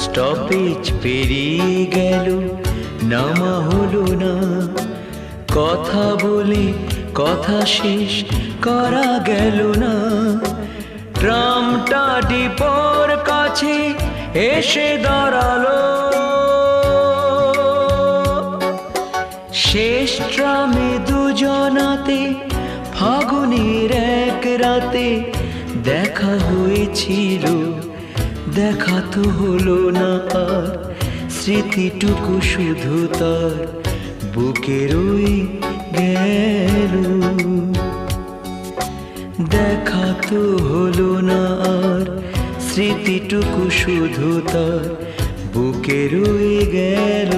Stoppage পেরিয়ে গেল, নামা হলো না। কথা বলে কথা শেষ করা গেল না। ট্রামটা ডিপোর কাছে এসে দাঁড়ালো। শেষ ট্রামে দুজনাতে ফাগুনের এক রাতে দেখা হয়েছিল। দেখা তো হলো না আর, স্মৃতিটুকু শুধু তার বুকে রয়ে গেল। দেখা তো হলো না আর, স্মৃতিটুকু শুধু তার বুকে রয়ে গেল।